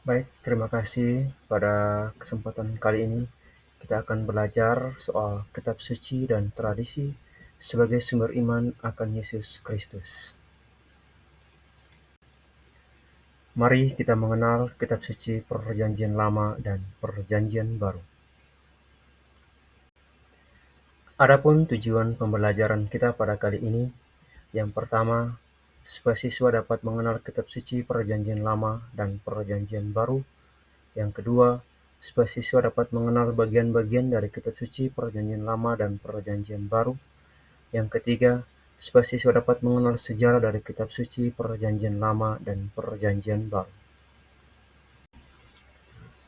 Baik, terima kasih. Pada kesempatan kali ini, kita akan belajar soal kitab suci dan tradisi sebagai sumber iman akan Yesus Kristus. Mari kita mengenal kitab suci Perjanjian Lama dan Perjanjian Baru. Adapun tujuan pembelajaran kita pada kali ini, yang pertama, supaya siswa dapat mengenal kitab suci Perjanjian Lama dan Perjanjian Baru. Yang kedua, supaya siswa dapat mengenal bagian-bagian dari kitab suci Perjanjian Lama dan Perjanjian Baru. Yang ketiga, supaya siswa dapat mengenal sejarah dari kitab suci Perjanjian Lama dan Perjanjian Baru.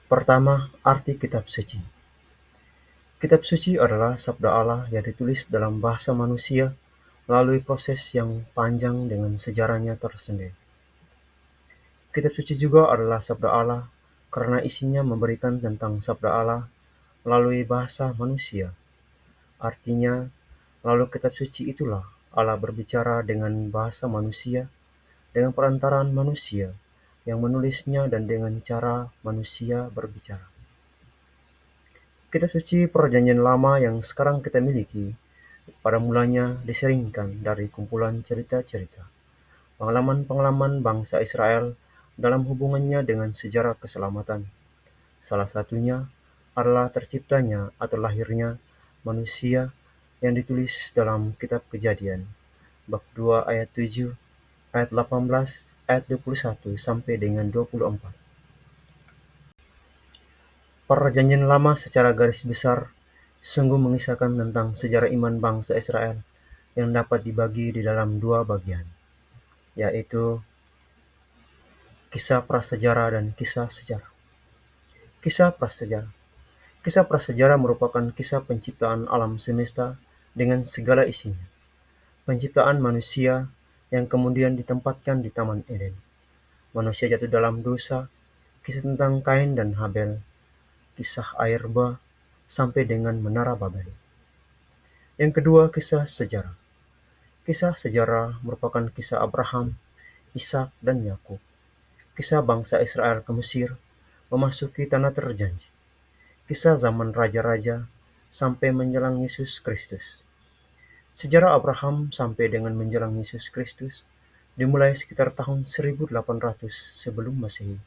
Pertama, arti kitab suci. Kitab suci adalah sabda Allah yang ditulis dalam bahasa manusia melalui proses yang panjang dengan sejarahnya tersendiri. Kitab suci juga adalah sabda Allah karena isinya memberikan tentang sabda Allah melalui bahasa manusia. Artinya, lalu kitab suci itulah Allah berbicara dengan bahasa manusia, dengan perantaraan manusia yang menulisnya dan dengan cara manusia berbicara. Kitab suci Perjanjian Lama yang sekarang kita miliki pada mulanya diseringkan dari kumpulan cerita-cerita, pengalaman-pengalaman bangsa Israel dalam hubungannya dengan sejarah keselamatan. Salah satunya adalah terciptanya atau lahirnya manusia yang ditulis dalam kitab Kejadian, bab 2 ayat 7, ayat 18, ayat 21 sampai dengan 24. Perjanjian Lama secara garis besar sungguh mengisahkan tentang sejarah iman bangsa Israel yang dapat dibagi di dalam dua bagian, yaitu kisah prasejarah dan kisah sejarah. Kisah prasejarah. Kisah prasejarah merupakan kisah penciptaan alam semesta dengan segala isinya. Penciptaan manusia yang kemudian ditempatkan di Taman Eden. Manusia jatuh dalam dosa, kisah tentang Kain dan Habel, kisah air bah, sampai dengan Menara Babel. Yang kedua, kisah sejarah. Kisah sejarah merupakan kisah Abraham, Ishak, dan Yakub. Kisah bangsa Israel ke Mesir, memasuki tanah terjanji. Kisah zaman raja-raja sampai menjelang Yesus Kristus. Sejarah Abraham sampai dengan menjelang Yesus Kristus dimulai sekitar tahun 1800 sebelum Masehi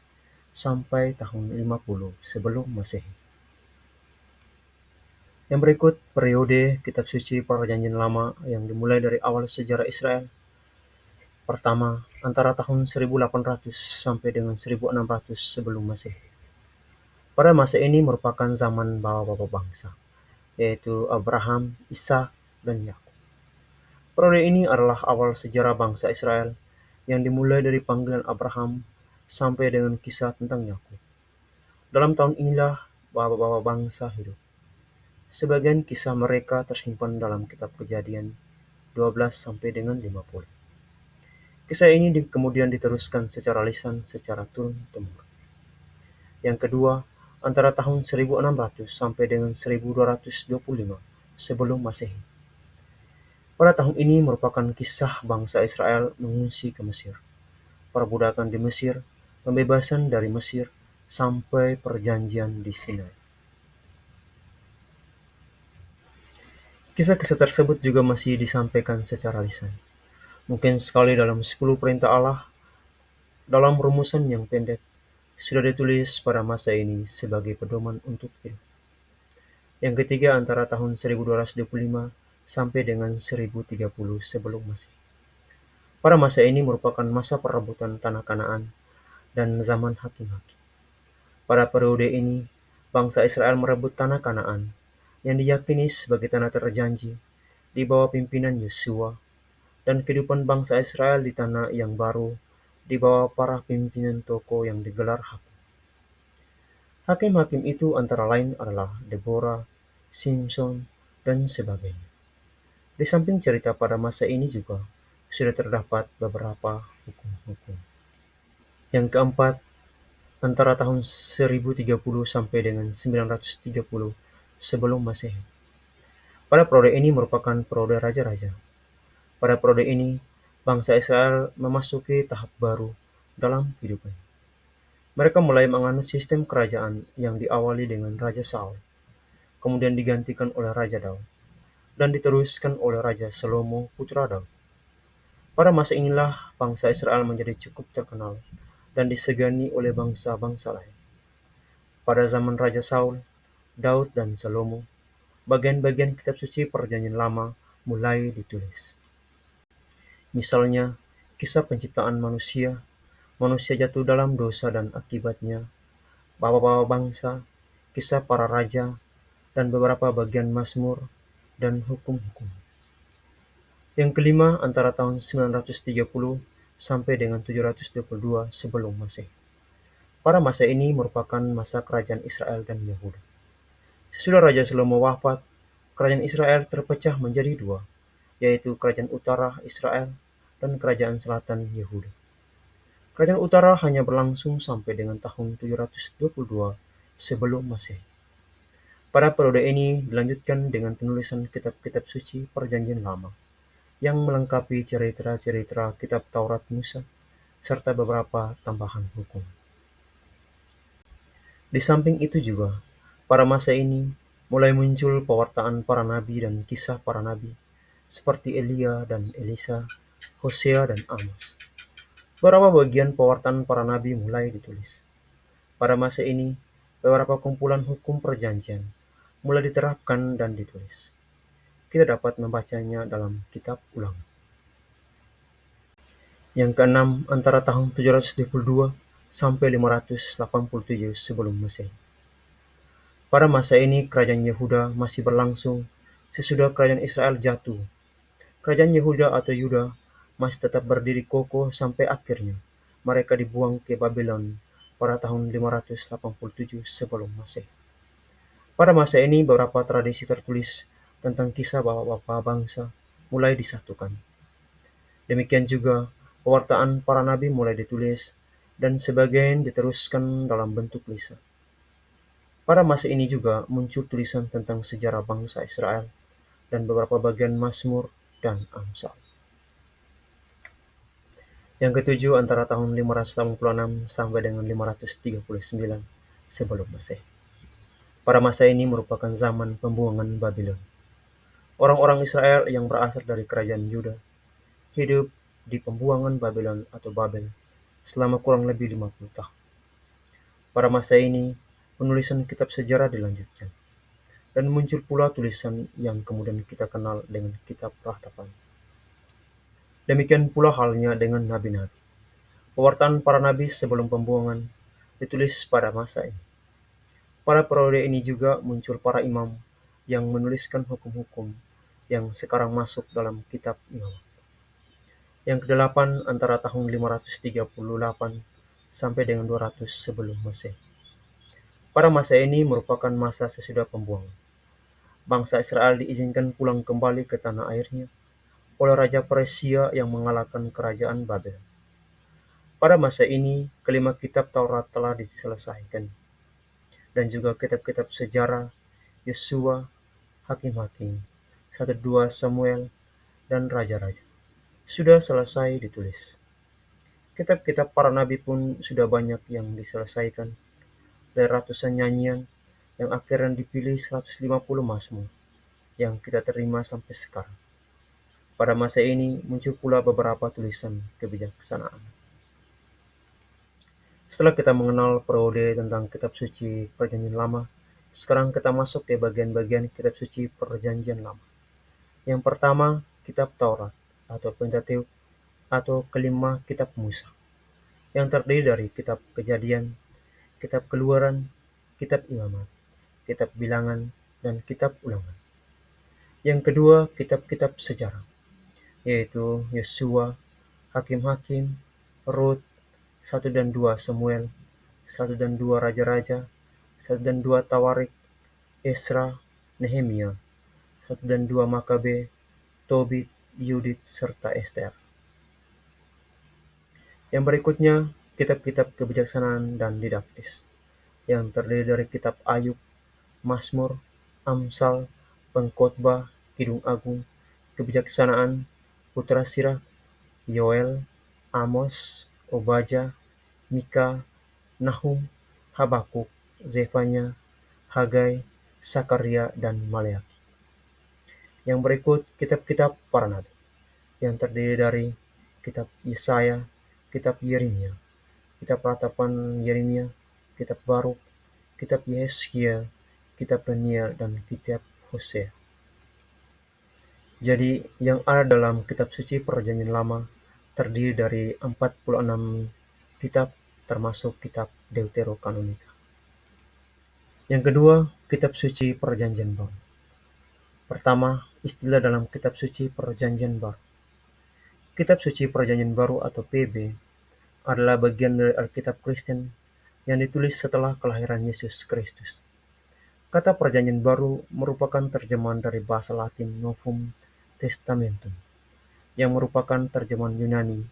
sampai tahun 50 sebelum Masehi. Yang berikut periode kitab suci Perjanjian Lama yang dimulai dari awal sejarah Israel. Pertama, antara tahun 1800 sampai dengan 1600 sebelum Masehi. Pada masa ini merupakan zaman bapak-bapak bangsa, yaitu Abraham, Ishak, dan Yakub. Periode ini adalah awal sejarah bangsa Israel yang dimulai dari panggilan Abraham sampai dengan kisah tentang Yakub. Dalam tahun inilah bapak-bapak bangsa hidup. Sebagian kisah mereka tersimpan dalam kitab Kejadian 12 sampai dengan 50. Kisah ini kemudian diteruskan secara lisan secara turun-temurun. Yang kedua, antara tahun 1600 sampai dengan 1225 sebelum Masehi. Pada tahun ini merupakan kisah bangsa Israel mengungsi ke Mesir, perbudakan di Mesir, pembebasan dari Mesir, sampai perjanjian di Sinai. Kisah-kisah tersebut juga masih disampaikan secara lisan. Mungkin sekali dalam 10 perintah Allah, dalam rumusan yang pendek, sudah ditulis pada masa ini sebagai pedoman untuk hidup. Yang ketiga antara tahun 1225 sampai dengan 1030 sebelum Masehi. Pada masa ini merupakan masa perebutan tanah Kanaan dan zaman hakim-hakim. Pada periode ini, bangsa Israel merebut tanah Kanaan yang diyakini sebagai tanah terjanji di bawah pimpinan Yosua, dan kehidupan bangsa Israel di tanah yang baru di bawah para pimpinan tokoh yang digelar hakim. Hakim-hakim itu antara lain adalah Deborah, Simpson, dan sebagainya. Di samping cerita pada masa ini juga sudah terdapat beberapa hukum-hukum. Yang keempat, antara tahun 1030 sampai dengan 930 sebelum Masehi. Pada periode ini merupakan periode raja-raja. Pada periode ini, bangsa Israel memasuki tahap baru dalam kehidupan. Mereka mulai menganut sistem kerajaan yang diawali dengan Raja Saul, kemudian digantikan oleh Raja Daud, dan diteruskan oleh Raja Salomo putra Daud. Pada masa inilah bangsa Israel menjadi cukup terkenal dan disegani oleh bangsa-bangsa lain. Pada zaman Raja Saul, Daud dan Salomo, bagian-bagian kitab suci Perjanjian Lama mulai ditulis. Misalnya, kisah penciptaan manusia, manusia jatuh dalam dosa dan akibatnya, bawa-bawa bangsa, kisah para raja, dan beberapa bagian Mazmur dan hukum-hukum. Yang kelima antara tahun 930 sampai dengan 722 sebelum Masehi. Pada masa ini merupakan masa kerajaan Israel dan Yehuda. Sesudah Raja Salomo wafat, kerajaan Israel terpecah menjadi dua, yaitu kerajaan utara Israel dan kerajaan selatan Yehuda. Kerajaan utara hanya berlangsung sampai dengan tahun 722 sebelum Masehi. Pada periode ini dilanjutkan dengan penulisan kitab-kitab suci Perjanjian Lama yang melengkapi cerita-cerita kitab Taurat Musa serta beberapa tambahan hukum. Di samping itu juga, pada masa ini mulai muncul pewartaan para nabi dan kisah para nabi seperti Elia dan Elisa, Hosea dan Amos. Beberapa bagian pewartaan para nabi mulai ditulis. Pada masa ini, beberapa kumpulan hukum perjanjian mulai diterapkan dan ditulis. Kita dapat membacanya dalam kitab Ulangan. Yang keenam, antara tahun 722 sampai 587 sebelum Masehi. Pada masa ini, kerajaan Yehuda masih berlangsung sesudah kerajaan Israel jatuh. Kerajaan Yehuda atau Yuda masih tetap berdiri kokoh sampai akhirnya mereka dibuang ke Babylon pada tahun 587 sebelum Masehi. Pada masa ini, beberapa tradisi tertulis tentang kisah bapak-bapak bangsa mulai disatukan. Demikian juga, pewartaan para nabi mulai ditulis dan sebagian diteruskan dalam bentuk lisan. Pada masa ini juga muncul tulisan tentang sejarah bangsa Israel dan beberapa bagian Mazmur dan Amsal. Yang ketujuh antara tahun 586 sampai dengan 539 sebelum Masehi. Pada masa ini merupakan zaman pembuangan Babylon. Orang-orang Israel yang berasal dari kerajaan Yuda hidup di pembuangan Babylon atau Babel selama kurang lebih 50 tahun. Pada masa ini, penulisan kitab sejarah dilanjutkan, dan muncul pula tulisan yang kemudian kita kenal dengan kitab Ratapan. Demikian pula halnya dengan nabi-nabi. Pewartaan para nabi sebelum pembuangan ditulis pada masa ini. Pada periode ini juga muncul para imam yang menuliskan hukum-hukum yang sekarang masuk dalam kitab Imam. Yang kedelapan antara tahun 538 sampai dengan 200 sebelum Masehi. Pada masa ini merupakan masa sesudah pembuangan. Bangsa Israel diizinkan pulang kembali ke tanah airnya oleh Raja Persia yang mengalahkan kerajaan Babel. Pada masa ini, kelima kitab Taurat telah diselesaikan, dan juga kitab-kitab sejarah, Yosua, Hakim-Hakim, 1-2 Samuel, dan Raja-Raja sudah selesai ditulis. Kitab-kitab para nabi pun sudah banyak yang diselesaikan, dari ratusan nyanyian yang akhirnya dipilih 150 Mazmur yang kita terima sampai sekarang. Pada masa ini muncul pula beberapa tulisan kebijaksanaan. Setelah kita mengenal periode tentang kitab suci Perjanjian Lama, sekarang kita masuk ke bagian-bagian kitab suci Perjanjian Lama. Yang pertama, kitab Taurat atau Pentateuch atau kelima kitab Musa, yang terdiri dari kitab Kejadian, kitab Keluaran, kitab Imamat, kitab Bilangan, dan kitab Ulangan. Yang kedua, kitab-kitab sejarah, yaitu Yosua, Hakim-Hakim, Rut, 1 dan 2 Samuel, 1 dan 2 Raja-Raja, 1 dan 2 Tawarik, Esra, Nehemia, 1 dan 2 Makabe, Tobit, Yudit, serta Ester. Yang berikutnya, kitab-kitab kebijaksanaan dan didaktis, yang terdiri dari kitab Ayub, Mazmur, Amsal, Pengkhotbah, Kidung Agung, Kebijaksanaan, Putra Sirah, Yoel, Amos, Obadja, Mika, Nahum, Habakuk, Zefanya, Hagai, Sakaria, dan Maleakhi. Yang berikut kitab-kitab para nabi, yang terdiri dari kitab Yesaya, kitab Yeremia, kitab Ratapan Yeremia, kitab Baruk, kitab Yehezkiel, kitab Daniel, dan kitab Hosea. Jadi, yang ada dalam kitab suci Perjanjian Lama terdiri dari 46 kitab, termasuk kitab Deuterokanonika. Yang kedua, kitab suci Perjanjian Baru. Pertama, istilah dalam kitab suci Perjanjian Baru. Kitab suci Perjanjian Baru atau PB adalah bagian dari Alkitab Kristen yang ditulis setelah kelahiran Yesus Kristus. Kata Perjanjian Baru merupakan terjemahan dari bahasa Latin Novum Testamentum, yang merupakan terjemahan Yunani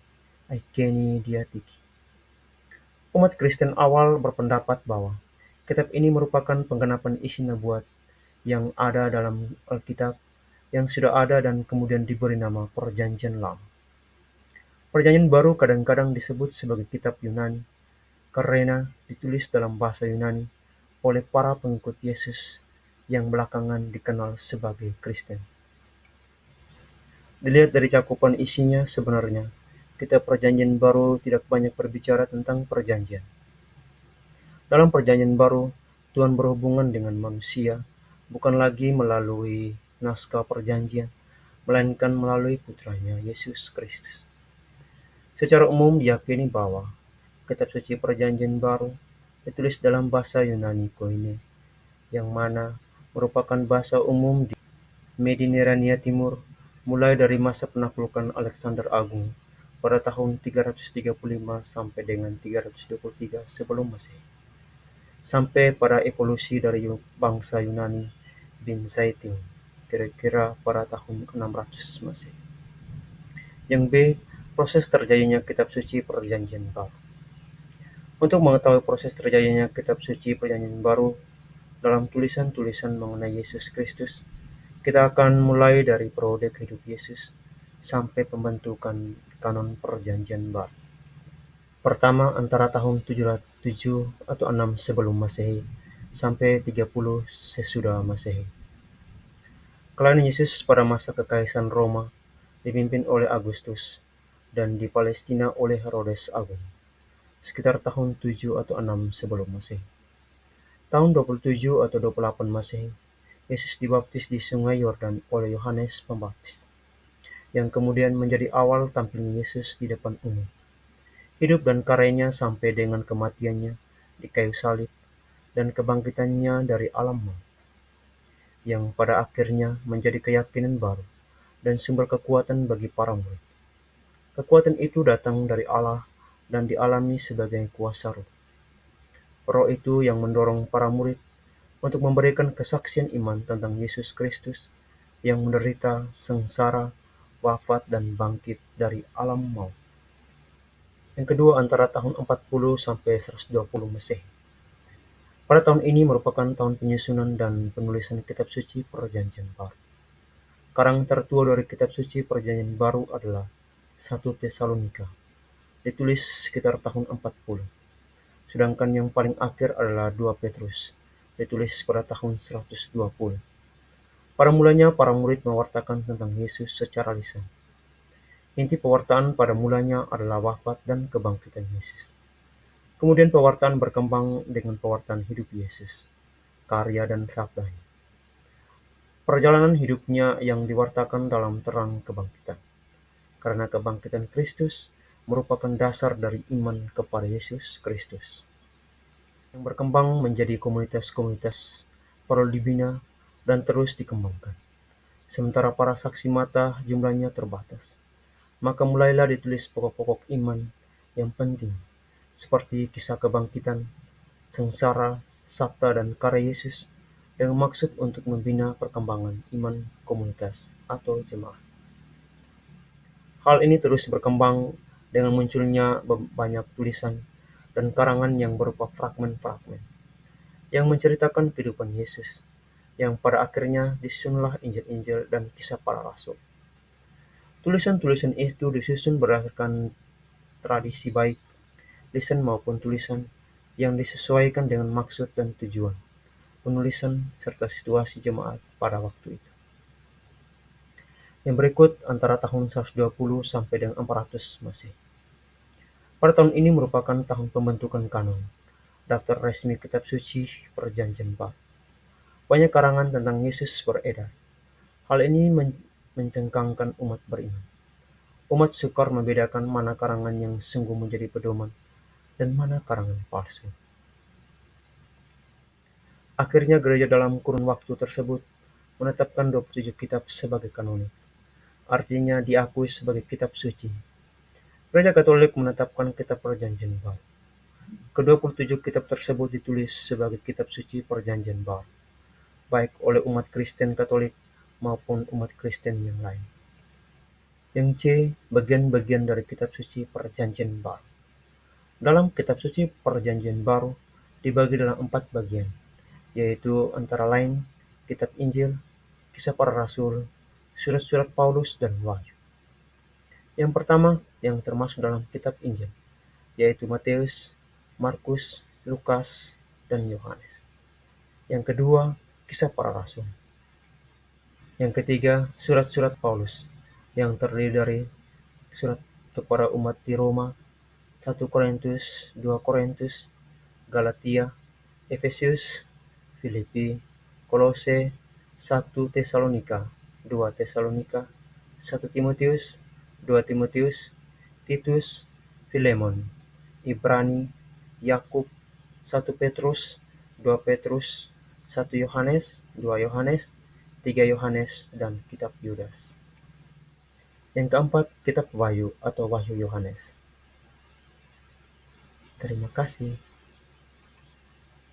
Aikeni Diathiki. Umat Kristen awal berpendapat bahwa kitab ini merupakan penggenapan isi nubuat yang ada dalam Alkitab yang sudah ada dan kemudian diberi nama Perjanjian Lama. Perjanjian Baru kadang-kadang disebut sebagai kitab Yunani karena ditulis dalam bahasa Yunani oleh para pengikut Yesus yang belakangan dikenal sebagai Kristen. Dilihat dari cakupan isinya, sebenarnya kitab Perjanjian Baru tidak banyak berbicara tentang perjanjian. Dalam Perjanjian Baru, Tuhan berhubungan dengan manusia bukan lagi melalui naskah perjanjian, melainkan melalui putranya Yesus Kristus. Secara umum diyakini bahwa kitab suci Perjanjian Baru ditulis dalam bahasa Yunani Koine, yang mana merupakan bahasa umum di Mediterania Timur mulai dari masa penaklukan Alexander Agung pada tahun 335 sampai dengan 323 sebelum Masehi, sampai pada evolusi dari bangsa Yunani Byzantium kira-kira pada tahun 600 Masehi. Yang B. Proses terjadinya kitab suci Perjanjian Baru. Untuk mengetahui proses terjadinya kitab suci Perjanjian Baru dalam tulisan-tulisan mengenai Yesus Kristus, kita akan mulai dari periode hidup Yesus sampai pembentukan kanon Perjanjian Baru. Pertama, antara tahun 707 atau 6 sebelum Masehi sampai 30 sesudah Masehi. Kelahiran Yesus pada masa kekaisaran Roma dipimpin oleh Agustus dan di Palestina oleh Herodes Agung, sekitar tahun 7 atau 6 sebelum Masehi. Tahun 27 atau 28 Masehi, Yesus dibaptis di Sungai Yordan oleh Yohanes Pembaptis, yang kemudian menjadi awal tampilnya Yesus di depan umum. Hidup dan karyanya sampai dengan kematiannya di kayu salib dan kebangkitannya dari alam maut, yang pada akhirnya menjadi keyakinan baru dan sumber kekuatan bagi para murid. Kekuatan itu datang dari Allah dan dialami sebagai kuasa roh. Roh itu yang mendorong para murid untuk memberikan kesaksian iman tentang Yesus Kristus yang menderita, sengsara, wafat, dan bangkit dari alam maut. Yang kedua, antara tahun 40 sampai 120 Masehi. Pada tahun ini merupakan tahun penyusunan dan penulisan kitab suci Perjanjian Baru. Karang tertua dari kitab suci Perjanjian Baru adalah 1 Tesalonika, ditulis sekitar tahun 40. Sedangkan yang paling akhir adalah 2 Petrus, ditulis pada tahun 120. Pada mulanya para murid mewartakan tentang Yesus secara lisan. Inti pewartaan pada mulanya adalah wafat dan kebangkitan Yesus. Kemudian pewartaan berkembang dengan pewartaan hidup Yesus, karya dan sabdanya. Perjalanan hidupnya yang diwartakan dalam terang kebangkitan. Karena kebangkitan Kristus merupakan dasar dari iman kepada Yesus Kristus, yang berkembang menjadi komunitas-komunitas perlu dibina dan terus dikembangkan. Sementara para saksi mata jumlahnya terbatas, maka mulailah ditulis pokok-pokok iman yang penting, seperti kisah kebangkitan, sengsara, sabda, dan karya Yesus, dengan maksud untuk membina perkembangan iman komunitas atau jemaat. Hal ini terus berkembang dengan munculnya banyak tulisan dan karangan yang berupa fragmen-fragmen yang menceritakan kehidupan Yesus, yang pada akhirnya disusunlah Injil-Injil dan kisah para rasul. Tulisan-tulisan itu disusun berdasarkan tradisi baik, lisan maupun tulisan, yang disesuaikan dengan maksud dan tujuan penulisan serta situasi jemaat pada waktu itu. Yang berikut antara tahun 120 sampai dengan 400 Masehi. Pada tahun ini merupakan tahun pembentukan kanon, daftar resmi kitab suci Perjanjian Baru. Banyak karangan tentang Yesus beredar. Hal ini mencengkangkan umat beriman. Umat sukar membedakan mana karangan yang sungguh menjadi pedoman dan mana karangan palsu. Akhirnya gereja dalam kurun waktu tersebut menetapkan 27 kitab sebagai kanonik, artinya diakui sebagai kitab suci. Gereja Katolik menetapkan kitab Perjanjian Baru. Ke-27 kitab tersebut ditulis sebagai kitab suci Perjanjian Baru, baik oleh umat Kristen Katolik maupun umat Kristen yang lain. Yang C. Bagian-bagian dari kitab suci Perjanjian Baru. Dalam kitab suci Perjanjian Baru dibagi dalam 4 bagian, yaitu antara lain kitab Injil, Kisah Para Rasul, surat-surat Paulus, dan Wahyu. Yang pertama yang termasuk dalam kitab Injil, yaitu Matius, Markus, Lukas, dan Yohanes. Yang kedua, Kisah Para Rasul. Yang ketiga, surat-surat Paulus, yang terdiri dari surat kepada umat di Roma, 1 Korintus, 2 Korintus, Galatia, Efesius, Filipi, Kolose, 1 Tesalonika, 2 Tesalonika, 1 Timotius, 2 Timotius, Titus, Filemon, Ibrani, Yakub, 1 Petrus, 2 Petrus, 1 Yohanes, 2 Yohanes, 3 Yohanes, dan kitab Yudas. Yang keempat, kitab Wahyu atau Wahyu Yohanes. Terima kasih.